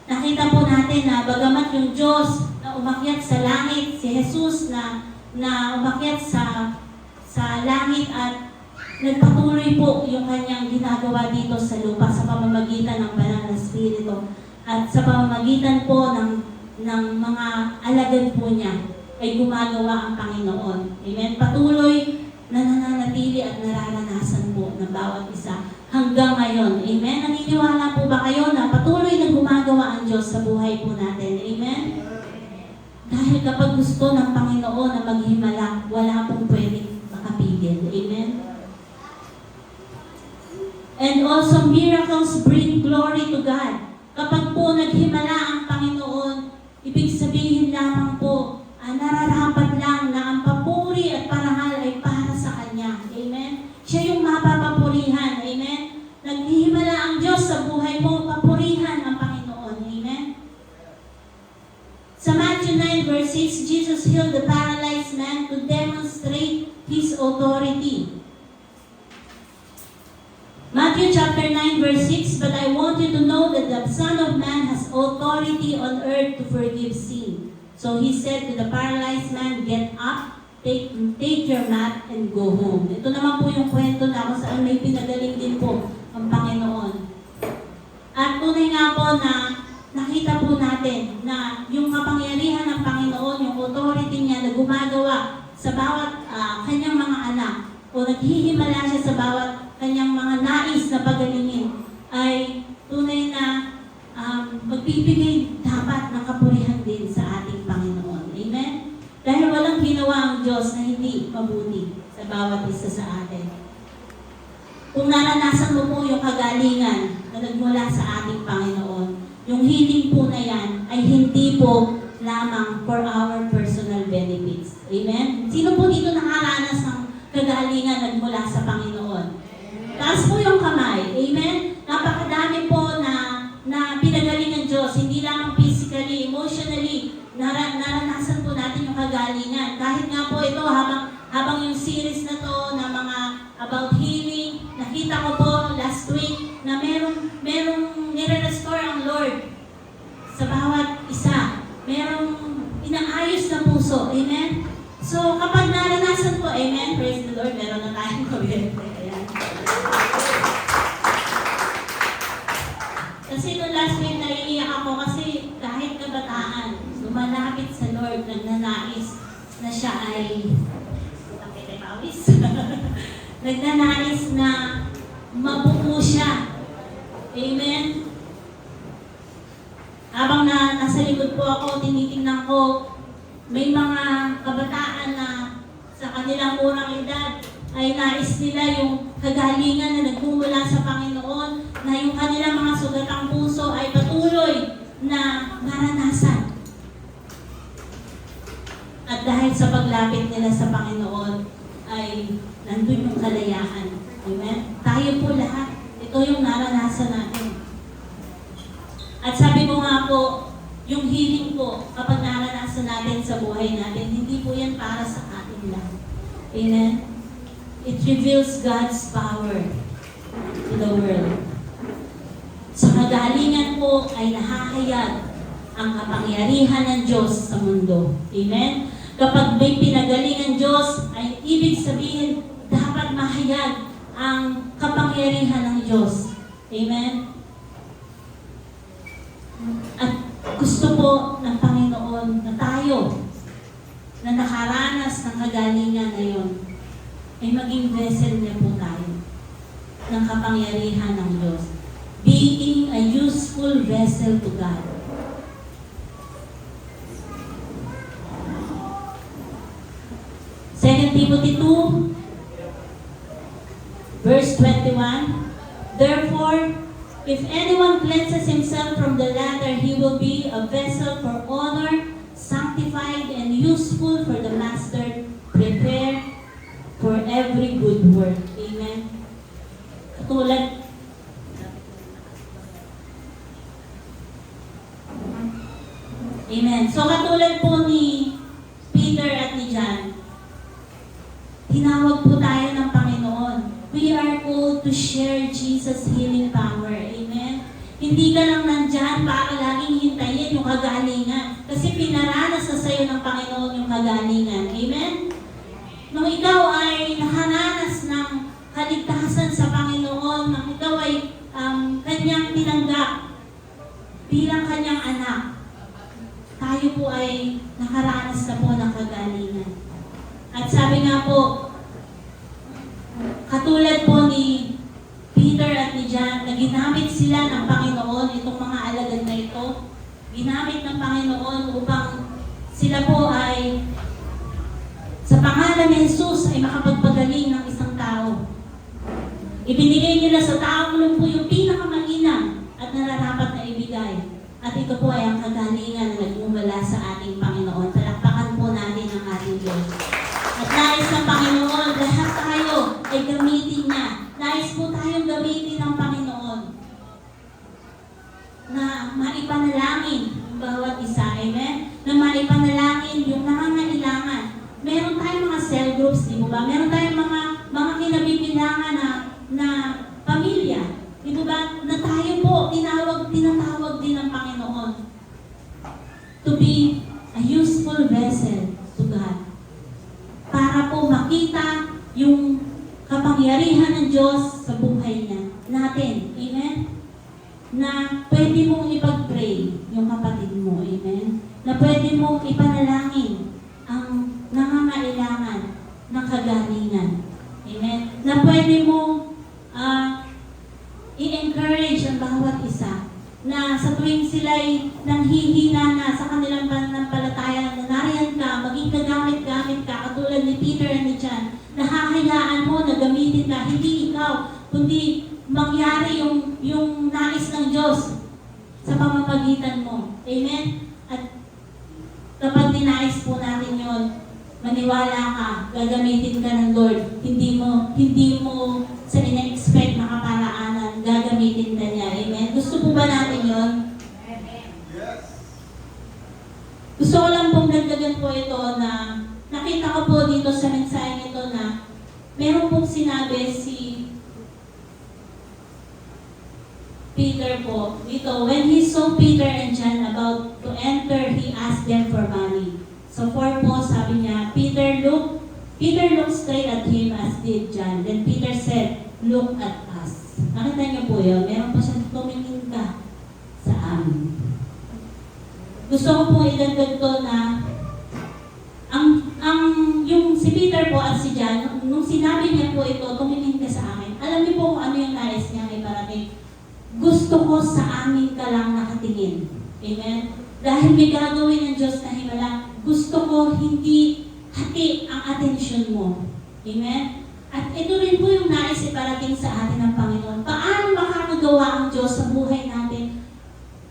Nakita po natin na bagamat yung Diyos na umakyat sa langit, si Jesus na na umakyat sa langit at nagpatuloy po yung kanyang ginagawa dito sa lupa sa pamamagitan ng banal na Espiritu at sa pamamagitan po ng mga alagad po niya ay gumagawa ang Panginoon. Amen? Patuloy na nananatili at nararanasan po ng bawat isa hanggang ngayon. Amen? Naniniwala po ba kayo na patuloy na gumagawa ang Diyos sa buhay po natin? Amen? Dahil kapag gusto ng Panginoon na maghimala, wala pong pwedeng makapigil. Amen? And also, miracles bring glory to God. Kapag po naghimala ang Panginoon, ibig sabihin lamang po, nararapat lang na ang papuri at parangal ay para sa Kanya. Amen? Siya yung mapapapurihan. Amen? Naghihimala ang Diyos sa buhay mo, papurihan ang Panginoon. Amen? Sa Matthew 9 verse 6, Jesus healed the paralyzed man to demonstrate His authority. Matthew chapter 9 verse 6, but I want you to know that the Son of Man has authority on earth to forgive sin. So He said to the paralyzed man, get up, take your mat, and go home. Ito naman po yung kwento na kung saan may pinagaling din po ang Panginoon. At tunay nga po na nakita po natin na yung kapangyarihan ng Panginoon, yung authority niya na gumagawa sa bawat kanyang mga anak o naghihimala siya sa bawat kanyang mga nais na pagalingin ay tunay na magbibigay dapat ng kapurihan din sa ating Panginoon. Amen? Dahil walang ginawa ang Diyos na hindi mabuti sa bawat isa sa atin. Kung naranasan mo po yung kagalingan na nagmula sa ating Panginoon, yung healing po na yan ay hindi po lamang for our personal benefits. Amen? Sino po dito nakaranas ng kagalingan nagmula sa Panginoon? Taas po yung kamay. Amen? Napakadami po na pinagaling ng Diyos. Hindi lang physically, emotionally. Naranasan po natin yung kagalingan. Kahit nga po ito, habang yung series na to na mga about healing, nakita ko po last week na merong nire-restore ang Lord sa bawat isa. Merong inaayos na puso. Amen? So, kapag naranasan po, amen, praise the Lord, meron na tayong kuryente. Ayan. Kasi nung last week, naiiyak ako kasi kahit kabataan, lumalapit sa Lord, nagnanais na siya ay, nagnanais na mabuo siya. Amen? Habang nasa likod po ako, tinitingnan ko, may mga kabataan na sa kanilang murang edad ay nais nila yung kagalingan na nagmumula sa Panginoon, na yung kanilang mga sugatang puso ay patuloy na maranasan. At dahil sa paglapit nila sa Panginoon, ay nandun yung kalayaan. Amen? Tayo po lahat. Ito yung naranasan natin. At sabi ko nga po, yung healing po, kapag naranasan natin sa buhay natin, hindi po yan para sa atin lang. Amen? It reveals God's power to the world. Sa kagalingan po ay nahahayag ang kapangyarihan ng Diyos sa mundo. Amen? Kapag may pinagaling ang Diyos, ay ibig sabihin, dapat mahayag ang kapangyarihan ng Diyos. Amen? At gusto po ng Panginoon na tayo na nakaranas ng kagalingan na yun ay maging vessel niya po tayo ng kapangyarihan ng Diyos. Being a useful vessel to God. Second Timothy 2 verse 21, therefore, if anyone cleanses himself from the latter, he will be a vessel for honor, sanctified and useful for the master, prepared for every good work. Amen. Katulad, amen. So katulad po ni Peter at ni John, tinawag po tayo ng Panginoon. We are called to share Jesus' healing power. Amen? Hindi ka lang nandyan para laging hintayin yung kagalingan. Kasi pinaranas na sa'yo ng Panginoon yung kagalingan. Amen? nung ikaw ay nakaranas ng kaligtasan sa Panginoon, nung ikaw ay kanyang tinanggap bilang kanyang anak, tayo po ay nakaranas na po ng kagalingan. At sabi nga po, katulad po ni Peter at ni John, na ginamit sila ng Panginoon, itong mga alagad na ito, ginamit ng Panginoon upang sila po ay sa pangalan ni Jesus ay makapagpagaling ng isang tao. Ibinigay nila sa taong po yung pinakamainam at nararapat na ibigay. At ito po ay ang kagalingan na nagmumula sa ating Panginoon. Palakpakan po natin ang ating Diyos. At nais ng Panginoon, lahat tayo ay gamitin niya. Nais po tayong gamitin ng Panginoon na maipanalangin ang bawat isa. Amen? Na maipanalangin yung nangangailangan. Meron tayong mga cell groups, di ba? Meron tayong mga kinabibilangan na pamilya. Di ba? Na tayo po, tinatawag din ng Panginoon to be a useful vessel to God. Para po makita yung kapangyarihan ng Diyos sa buhay natin. Amen? Na pwede mong ipag-pray yung kapatid mo. Amen? Na pwede mong ipanalangin ang nangangailangan ng kagalingan. Amen? Na pwede mong i-encourage ang bawat isa na sa tuwing sila'y nanghihina na sa kanilang pananampalataya na nariyan ka, maging kagamit-gamit ka, katulad ni Peter and ni John, nahahayaan mo na gamitin ka, hindi ikaw, kundi mangyari yung nais ng Diyos sa pamamagitan mo. Amen? At kapag ninais po natin yon, maniwala ka, gagamitin ka ng Lord. Hindi mo sa ina-expect na kaparaanan, gagamitin ka niya. Amen? Gusto po ba natin yon? Yes. Gusto ko lang pong dagdagan po ito na nakita ko po dito sa mensahe nito na meron pong sinabi si Peter po dito. When he saw Peter and John about to enter, he asked them for money. So 4 po, sabi niya, Peter looked straight at him as did John. Then Peter said, "Look at us." Nakita niyo po yun? Meron pa siyang tumingin ka sa amin. Gusto ko po idagdag to na yung si Peter po at si John, nung sinabi niya po ito, tumingin ka sa amin. Alam niyo po kung ano yung nais niya ay parating. Gusto ko sa amin ka lang nakatingin. Amen? Dahil may gagawin ng Diyos na himala, gusto ko hindi hati ang atensyon mo. Amen? At ito rin po yung nais iparating sa atin ng Panginoon. Paano makakagawa ang Diyos sa buhay natin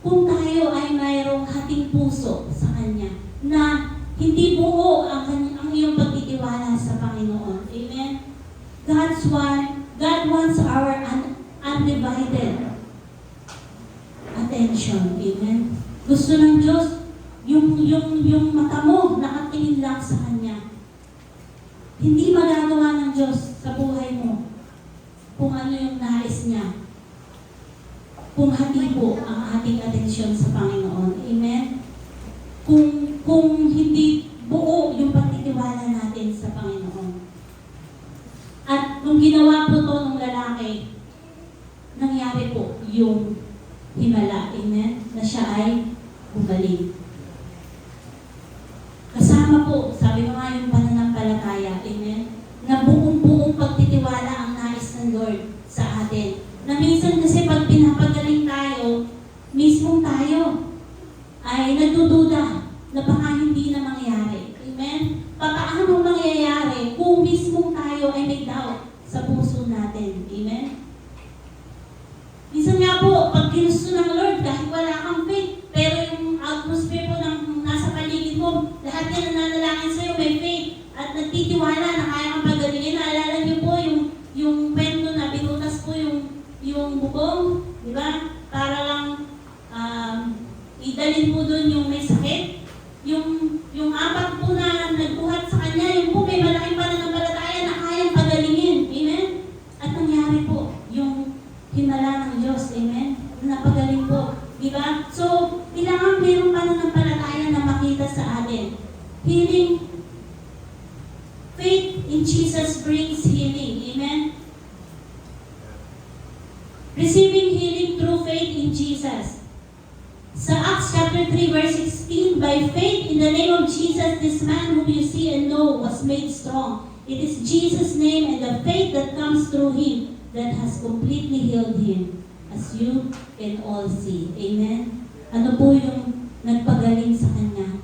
kung tayo ay mayroong hating puso sa Kanya na hindi buo ang iyong pagtitiwala sa Panginoon. Amen? God wants our undivided attention. Amen? Gusto ng Diyos, yung mata mo, nakatingin lang sa Kanya. Hindi magagawa ng Diyos sa buhay mo kung ano yung nais niya. Kung hati po ang ating atensyon sa Panginoon. Amen? Kung hindi buo yung pagtitiwala natin sa Panginoon. At nung ginawa po to ng lalaki, nangyari po yung himala. Amen? Na siya ay bumalik. Kasama po, sabi ko nga yung pananampalataya, amen? Na buong-buong pagtitiwala ang nais ng Lord sa atin. Na minsan kasi pag pinapagaling tayo, mismong tayo ay nagdududa na baka hindi na mangyari. Amen? Paano mangyayari kung mismong tayo ay may doubt sa puso natin? Amen? Minsan nga po, pag ginusto ng Lord, kahit wala kang faith, pero yung atmosphere po ng nasa paligid mo, lahat yan nananalangin sa'yo, may faith, at nagtitiwala na kaya kang pagalingin. Naalala niyo po yung kwento na binutas po yung bubong, di ba? Para lang idalhin po doon yung may sakit. Yung apat po na nagbuhat sa kanya, yung po may malaking pananampalataya na kayang pagalingin. Amen? At nangyari po yung himala ng Diyos. Amen? Napagaling po. Diba? So, kailangan mayroong pananampalataya na makita sa atin. Healing, faith in chapter 3, verse 16, by faith in the name of Jesus, this man whom you see and know was made strong. It is Jesus' name and the faith that comes through him that has completely healed him, as you can all see. Amen? Ano po yung nagpagaling sa kanya?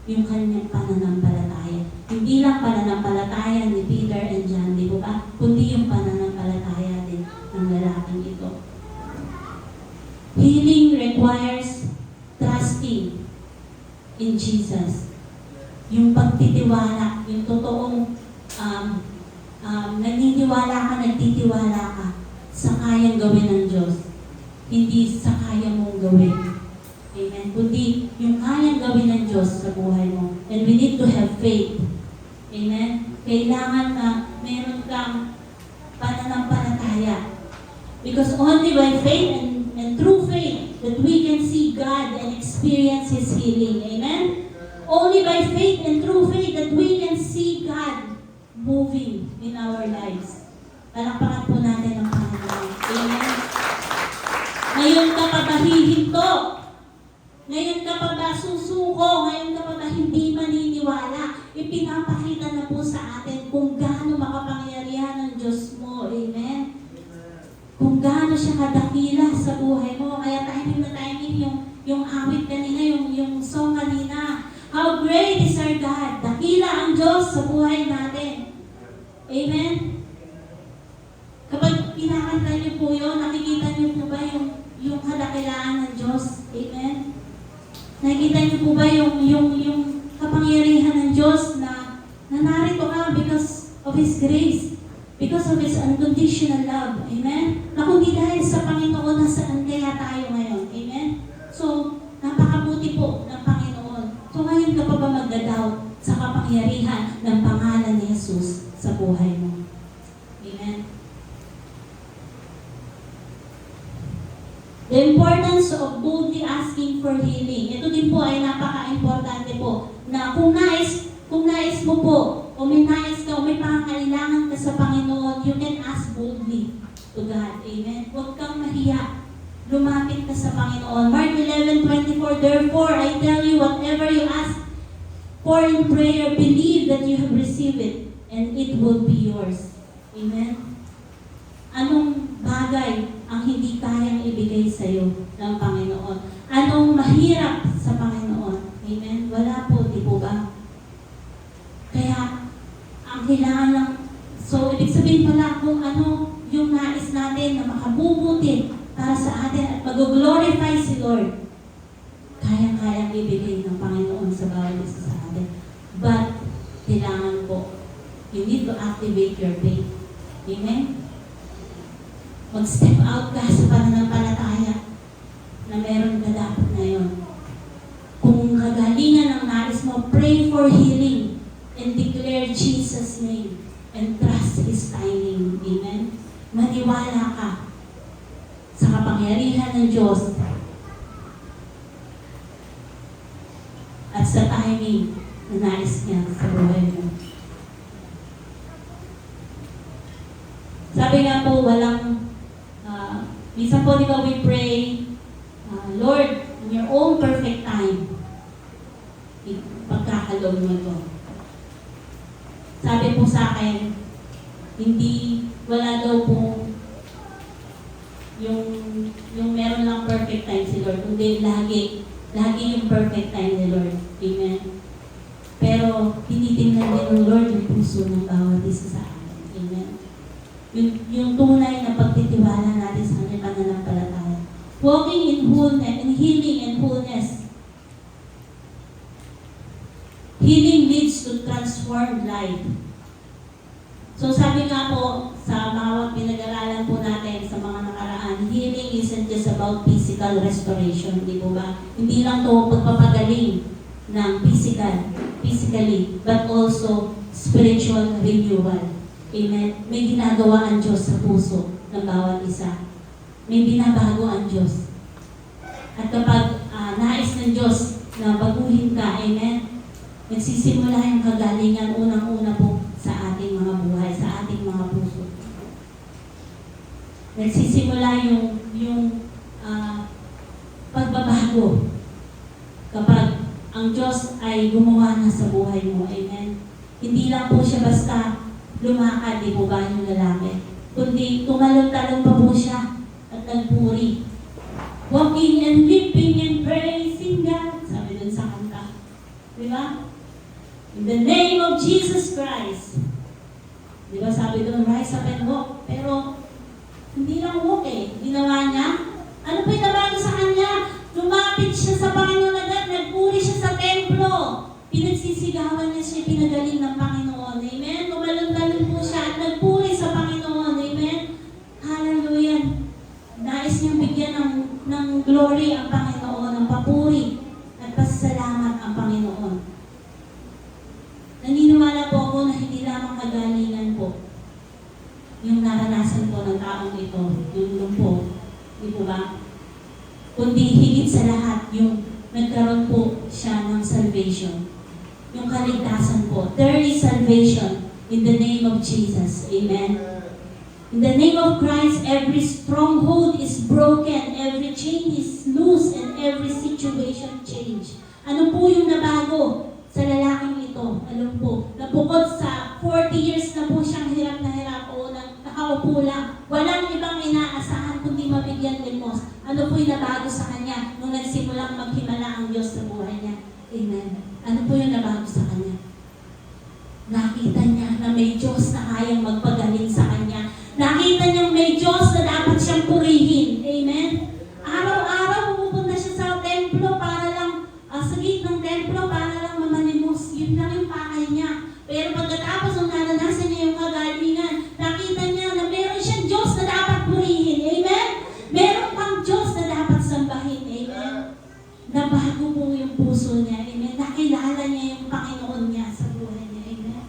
Yung kanyang pananampalataya. Hindi lang pananampalataya ni Peter and John, di ba? Kundi yung pananampalataya din ng lalaking ito. Healing requires trusting in Jesus. Yung pagtitiwala, yung totoong naniniwala ka, nagtitiwala ka sa kayang gawin ng Diyos. Hindi sa kaya mong gawin. Amen. Kundi yung kayang gawin ng Diyos sa buhay mo. And we need to have faith. Amen. Kailangan na meron kang pananampalataya. Because only by faith and through faith that we can see God and experience His healing. Amen? Only by faith and through faith that we can see God moving in our lives. Palakpakan po natin ang Panginoon. Amen? Ngayon ka pa ba hihinto? Ngayon ka pa ba susuko? Ngayon ka pa ba hindi maniniwala? Ipinapakita na po sa atin kung gaano makapangyarihan ng Diyos mo. Amen? Kung gaano siya kadakila sa buhay mo. Kaya timing na timing yung awit kanina, yung song kanina. How great is our God! Dakila ang Diyos sa buhay natin. Amen? Kapag kinakanta niyo po yun, nakikita niyo po ba yung kadakilaan ng Diyos? Amen? Nakikita niyo po ba yung kapangyarihan ng Diyos na narito ka because of His grace? Because of His unconditional love. Amen? Na kundi dahil sa Panginoon, nasaan kaya tayo ngayon? Amen? So, napakabuti po ng Panginoon. So, ngayon ka pa ba magdadoubt sa kapangyarihan ng pangalan ni Jesus sa buhay mo? Amen? The importance of boldly asking for healing. Ito din po ay napaka-importante po na kung nais mo po o may nais ka o may pangangailangan ka sa Panginoon, you can ask boldly to God. Amen? Huwag kang mahiya. Lumapit ka sa Panginoon. Mark 11:24, therefore, I tell you, whatever you ask for in prayer, believe that you have received it, and it will be yours. Amen? Anong bagay ang hindi kayang ibigay sa iyo ng Panginoon? Anong mahirap sa Panginoon? Amen? Wala po, di po ba? Kaya, ang kailangan lang, so, ibig sabihin pala kung ano yung nais natin na makabubuti para sa atin at mag-glorify si Lord, kaya-kayang ibigay ng Panginoon sa bawat isa sa atin. But, kailangan po, you need to activate your faith. Amen? Mag-step out ka sa pananampalataya na meron ka dapat ngayon. Kung kagalingan ang nais mo, pray for healing and declare Jesus' name and trust His timing. Amen? Maniwala ka sa kapangyarihan ng Diyos at sa timing na nais niya sa buhay mo. Sabi nga po, minsan po, di ba, we pray, Lord, in your own perfect time, pagkakalog mo ito. Sabi po sa akin, wala daw po yung meron lang perfect time si Lord, kundi lagi yung perfect time ni Lord. Amen? Pero, tinitingnan din ng Lord yung puso ng bawat isa sa atin. Amen? Yung tunay na pagtitiwala natin sa kanyang pananampalataya. Walking in wholeness, in healing and wholeness. Healing leads to transformed life. So sabi nga po, sa mga pinag-aralan po natin sa mga nakaraan, healing isn't just about physical restoration, di po ba? Hindi lang to pagpapagaling ng physically, but also spiritual renewal. Amen? May ginagawa ang Diyos sa puso ng bawat isa. May binabago ang Diyos. At kapag nais ng Diyos na baguhin ka, amen? Nagsisimula yung kagalingan unang-una po sa ating mga buhay, sa ating mga puso. Nagsisimula yung pagbabago ang Diyos ay gumawa na sa buhay mo. Amen. Hindi lang po siya basta lumakad, di po ba yung lalaki? Kundi tumalon-talon pa po siya at nagpuri. Walking and leaping and praising God. Sabi dun sa kanta. Di ba? In the name of Jesus Christ. Di ba sabi dun, rise up and walk. Pero hindi lang walk eh. Ginawa niya. Ano po yung nabago sa kanya? Lumapit siya sa Panginoon agad, nagpuri siya sa templo. Pinagsisigawan niya siya, pinagaling ng Panginoon. Amen? Tumalon-talon po siya at nagpuri sa Panginoon. Amen? Hallelujah. Nais niyang bigyan ng glory ang Panginoon, ng papuri at pasasalamat ang Panginoon. Naniniwala po ako na hindi lamang kagalingan po yung naranasan po ng taong ito, yung lumpo. Di po ba? Kundi higit sa lahat, yung nagkaroon po siya ng salvation. Yung kaligtasan po. There is salvation in the name of Jesus. Amen. In the name of Christ, every stronghold is broken, every chain is loose, and every situation change. Ano po yung nabago sa lalaking ito? Alam po, na bukod sa 40 years na po siyang hirap na hirap o nakaupo lang, walang ibang inaasahan kundi mabigyan limos. Ano po yung nabago sa kanya nung nagsimulang maghimala ang Diyos sa buhay niya? Amen. Ano po yung nabago sa kanya? Nakita niya na may Diyos na kayang magpagaling sa kanya. Nakita niyang may Diyos na dapat siyang purihin. Amen? Araw-araw pupunta siya sa templo para lang, sa gate ng templo para lang mamanimos. Yun lang yung pakay niya. Pero pagkatapos nung naranasan niya yung kagalingan, nakita niya na meron siyang Diyos na dapat purihin. Amen? Meron pang Diyos na dapat sambahin. Amen? Nabago po yung puso niya. Amen? Nakilala niya yung Panginoon niya sa buhay niya. Amen?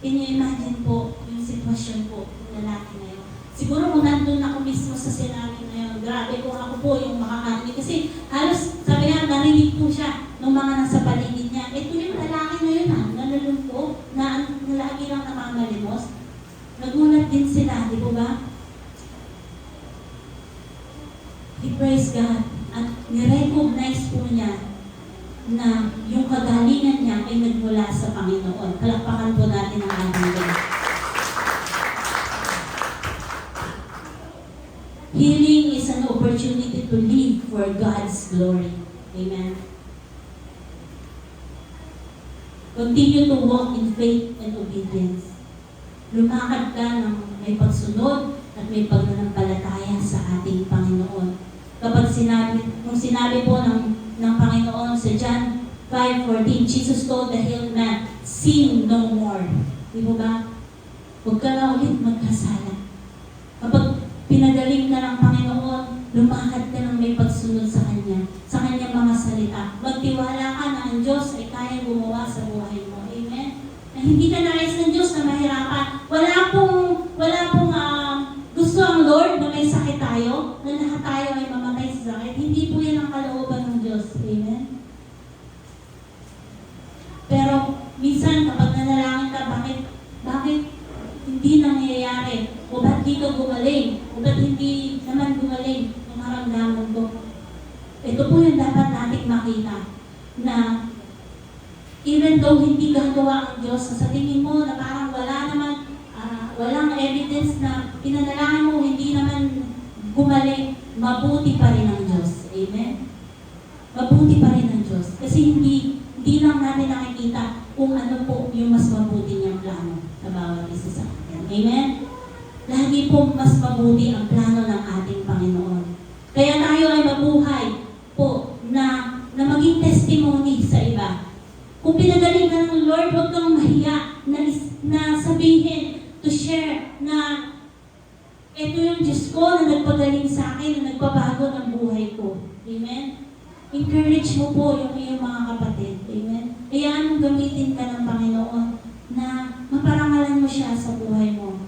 Can you imagine po yung sitwasyon po ng lalaki na yun? Siguro kung nandun ako mismo sa sinabi na yun, grabe kung ako po yung makakarinig. Kasi halos, sabi nga, narinig po siya ng mga nasa paligid niya. Ito yung lalaki na yun nalulungko, na lagi lang namamalimos. Nagulat din sila, di po ba? He praise God. At nirecognize po niya na yung kagalingan niya ay nagmula sa Panginoon. Palakpakan po natin ang ating God. Healing is an opportunity to live for God's glory. Amen. Continue to walk in faith and obedience. Lumakad ka ng may pagsunod at may pagnanampalataya sa ating Panginoon. Kapag sinabi po ng Panginoon sa John 5:14, Jesus told the healed man, sin no more. Di ba ba? Huwag ka na ulit magkasala. Kapag pinagaling ka ng Panginoon, lumakad ka ng may pagsunod sa Kanya, sa Kanyang mga salita. Magtiwala ka na ang Diyos ay kaya gumawa sa buhay mo. Amen? Na hindi ka nais ng Diyos na mahirapan. Wala pong gusto ang Lord na may sakit tayo, na lahat tayo ay mamatay sa sakit. Hindi po yan ang kalooban ng Diyos. Amen? Pero minsan kapag nanalangin ka, bakit hindi nangyayari? O ba't di ka gumaling? O ba't hindi naman gumaling ang maramdaman ko? Ito po yung dapat nating makita na even though hindi gagawa ang Diyos, sa tingin mo na parang walang evidence na pinanalangin mo, hindi naman gumaling, mabuti pa rin ang Diyos. Amen? Mabuti pa rin ang Diyos. Kasi hindi lang natin nakikita kung ano po yung mas mabuti niyang plano sa bawat isa sa atin. Amen? Lagi po mas mabuti ang plano ng ating Panginoon. Kaya tayo ay mabuhay po na maging testimony sa iba. Kung pinagaling ka ng Lord, huwag kang mahiya na sabihin, to share na ito yung Diyos ko na nagpagaling sa akin, na nagpabago ng buhay ko. Amen? Encourage mo po yung iyong mga kapatid. Amen? Hayaan mong gamitin ka ng Panginoon na maparangalan mo siya sa buhay mo.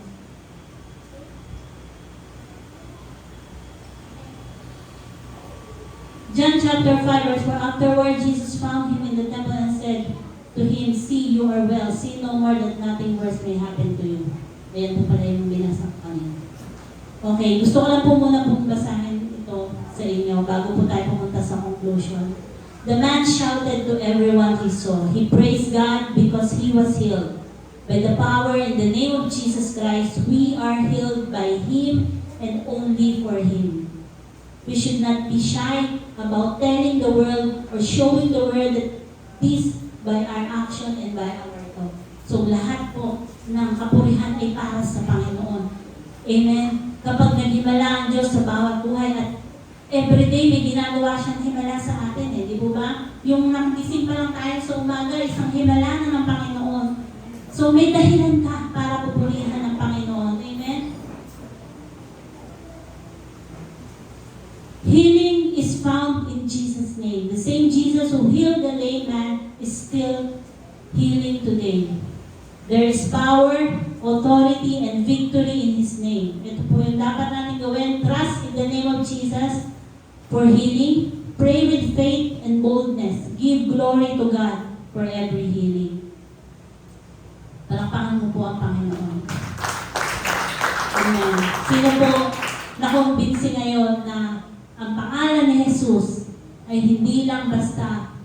John chapter 5 verse 4, afterward Jesus found him in the temple and said to him, see, you are well. Sin no more that nothing worse may happen to you. Ayan po pala yung binasa ko kanina. Okay, gusto ko lang po muna pong basahin ito sa inyo bago po tayo pumunta sa conclusion. The man shouted to everyone he saw. He praised God because he was healed. By the power in the name of Jesus Christ, we are healed by Him and only for Him. We should not be shy about telling the world or showing the world that this by our action and by our talk. So lahat po ng kapurihan ay para sa Panginoon. Amen. Kapag naghimala ang Diyos sa bawat buhay at everyday may ginagawa siyang himala sa atin di po ba? Yung nagising pa lang tayo sa umaga, isang himala na ng Panginoon. So may dahilan ka para pupurihan ng Panginoon. Amen? Healing is found in Jesus' name. The same Jesus who healed the lame man is still healing today. There is power, authority, and victory in His name. Ito po yung dapat natin gawin. Trust in the name of Jesus for healing. Pray with faith and boldness. Give glory to God for every healing. Palakpakan mo po ang Panginoon. Amen. Sino po nakumbinsi ngayon na ang pangalan ni Jesus ay hindi lang basta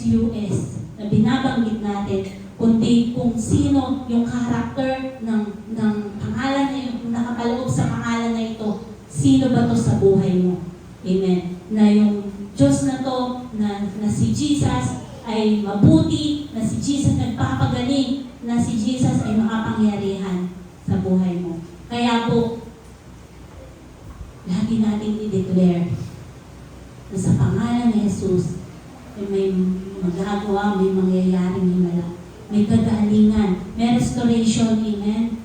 Jesus na binabanggit natin, kundi kung sino yung karakter ng pangalan na yung nakapaloob sa pangalan na ito, sino ba to sa buhay mo? Amen. Na yung Diyos na to, na si Jesus ay mabuti, na si Jesus nagpapagaling, na si Jesus ay makapangyarihan sa buhay mo. Kaya po, lagi natin i-declare na sa pangalan ni Jesus ay may magagawa, may mangyayaring himala, may kagalingan, may restoration, amen.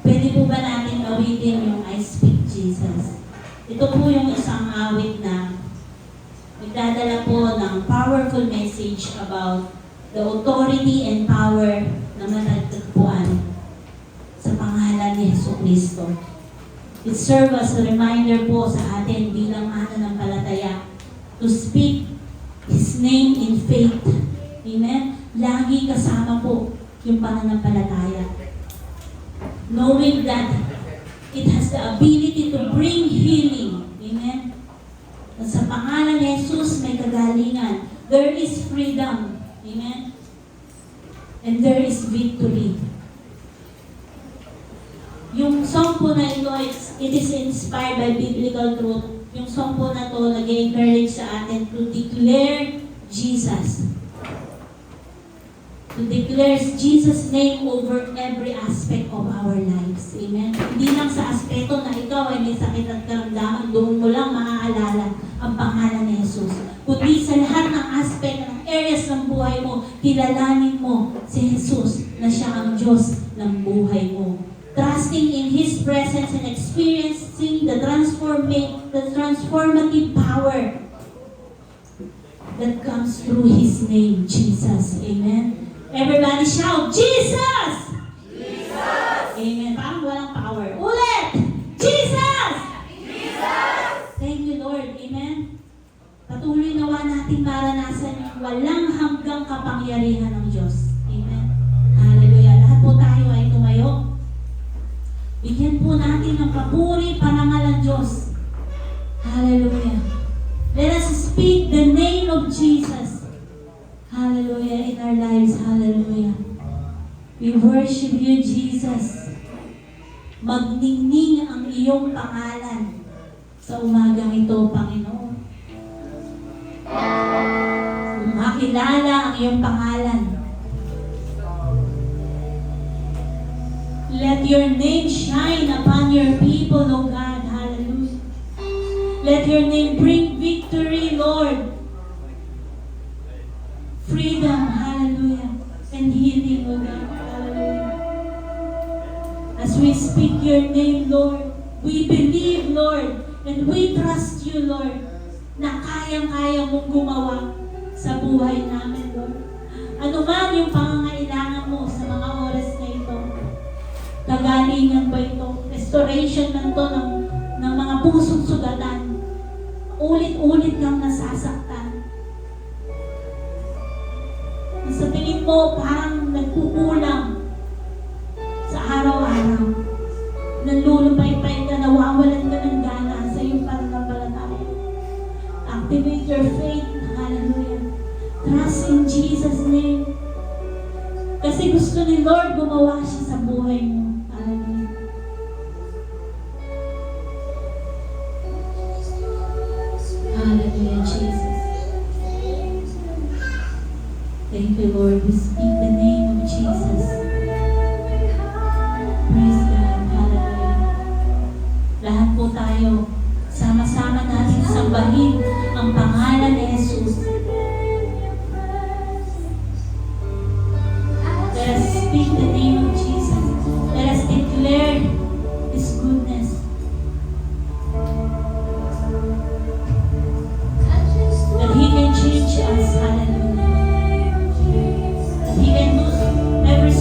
Pwede po ba natin awitin yung I Speak Jesus? Ito po yung isang awit na nagdadala po ng powerful message about the authority and power na matatagpuan sa pangalan ni Jesucristo. It serves as a reminder po sa atin bilang mananampalataya to speak His name in faith. Amen? Lagi kasama po yung pananampalataya. Knowing that it has the ability to bring healing. Amen? At sa pangalan ni Jesus may kagalingan. There is freedom. Amen? And there is victory. Yung song po na ito, it is inspired by biblical truth. Yung song po na to, nag-encourage sa atin to declare Jesus. To declare Jesus' name over every aspect of our lives. Amen? Hindi lang sa aspeto na ikaw ay may sakit at karamdaman, doon mo lang maaalala ang pangalan ni Jesus. Kundi sa lahat ng aspect, ng areas ng buhay mo, kilalanin mo si Jesus na siya ang Diyos ng buhay mo. Trusting in His presence and experiencing the transformative power that comes through His name, Jesus. Amen? Everybody shout, Jesus! Jesus! Amen. Parang walang power. Ulit! Jesus! Jesus! Thank you, Lord. Amen? Patuloy nawa natin maranasan yung walang hanggang kapangyarihan ng Diyos. Amen? Hallelujah. Lahat po tayo ay tumayo. Bigyan po natin ng papuri, parangal ang Diyos. Hallelujah. Let us speak the name of Jesus. Hallelujah in our lives. Hallelujah. We worship you, Jesus. Magningning ang iyong pangalan sa umagang ito, Panginoon. Makilala ang iyong pangalan. Let your name shine upon your people, O God. Hallelujah. Let your name bring victory, Lord. Freedom, hallelujah. And healing, O God. Hallelujah. As we speak your name, Lord, we believe, Lord, and we trust you, Lord, na kayang-kaya mong gumawa sa buhay namin, Lord. Ano man yung pangangailangan mo sa mga oras na ito, kagalingan ba ito, restoration man to ng mga pusong sugatan, ulit-ulit kang nasasaktan. Sa tingin mo, parang nagkukulang sa araw-araw. Nalulupay-pay ka, nawawalan ka ng gana sa iyong pananampalataya. Activate your faith. Hallelujah. Trust in Jesus' name. Kasi gusto ni Lord gumawa siya sa buhay mo. Hallelujah. Hallelujah, Jesus. Thank you, Lord. We speak the name of Jesus. Praise God. Hallelujah. Lahat po tayo, sama-sama natin sambahin ang pangalan ni Jesus. Let us speak the name of Jesus. Let us declare His goodness. That He can change us. Hallelujah. That He can do every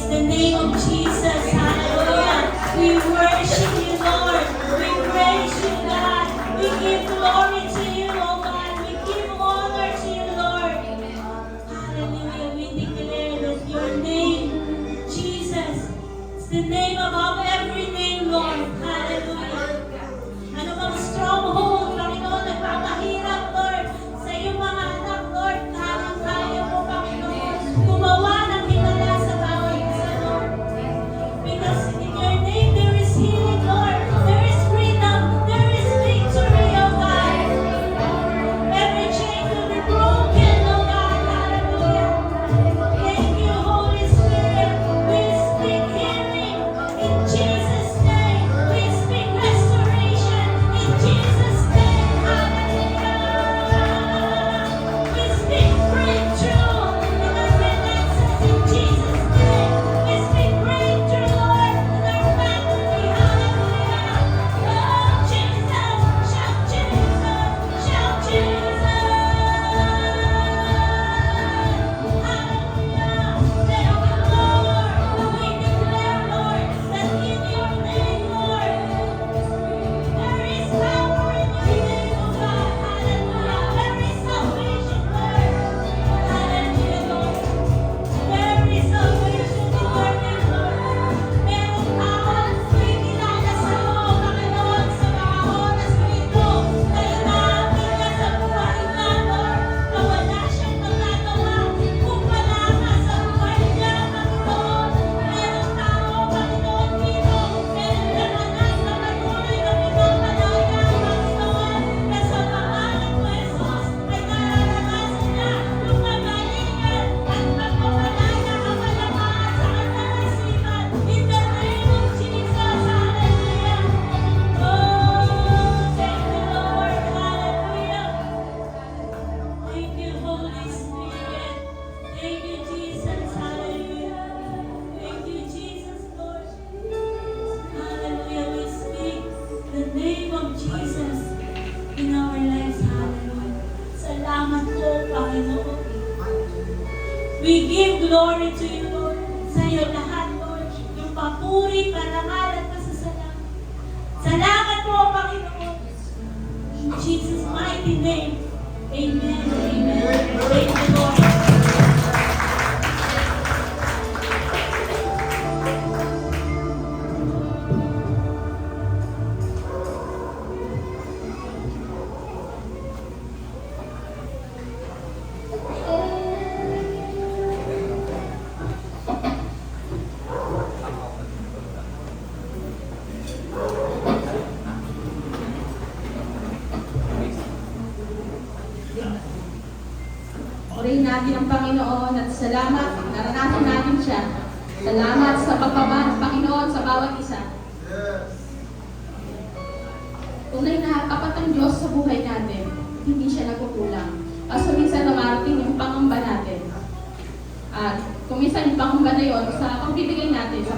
the name of Jesus. Hallelujah. We worship you, Lord. We praise you, God. We give glory to you, oh God. We give honor to you, Lord. Hallelujah. We declare that your name, Jesus, is the name above every name, Lord. Hallelujah. Ano bang stronghold, Panginoon, nagpapahirap, Lord, sa iyong mga anak, Lord, kaya mo, Panginoon, gumawa ng himala sa bawat isa, Lord. Because in your name there is healing, Lord. There is freedom. There is victory, oh God. Every chain will be broken, oh God. Hallelujah. Thank you, Holy Spirit. We speak healing in Jesus' name. We speak restoration in Jesus' name. Hallelujah. We speak breakthrough in our finances in Jesus' name. We speak breakthrough, Lord, in our family. Hallelujah. Oh, Jesus. Shout Jesus. Shout Jesus. Hallelujah. Thank you, Lord. We declare, Lord, that in your name, Lord, there is power in your name, oh God. Hallelujah. There is salvation, Lord. Hallelujah, Lord. There is salvation in your name, Lord. Meron tao kumikilala sa iyo, Panginoon, sa mga oras na ito, na inaabot ka sa buhay niya, Lord, na wala siyang magagawa kung wala ka sa buhay niya, Panginoon. Meron tao, Panginoon, dito, meron damanas na patuloy na pinapalaya, Panginoon, na sa pangalan mo, Jesus, ay nararanasan niya yung kagalingan at pagpapalaya, kapalamaan sa kanyang isipan. In the name of Jesus, hallelujah. Oh, thank you, Lord, hallelujah. Thank you, Holy Spirit. Thank you, Jesus, hallelujah. Thank you, Jesus, Lord. Hallelujah, we speak the name of Jesus in our lives, hallelujah. Salamat po, Panginoon. We give glory to you, Lord. Sa iyo lahat, Lord. Yung papuri, parangal at pasasalamat. Salamat po, Panginoon. In Jesus' mighty name. Amen. Amen. Thank you, Lord. Purihin natin ang Panginoon at salamat, naranasan natin siya. Salamat sa pagbaba ng Panginoon sa bawat isa. Tunay na tapat ang Diyos sa buhay natin. Hindi siya nagkukulang. Kaso minsan namarating yung pangamba natin. At kung minsan yung pangamba na yun, sa pagbibigay natin, sa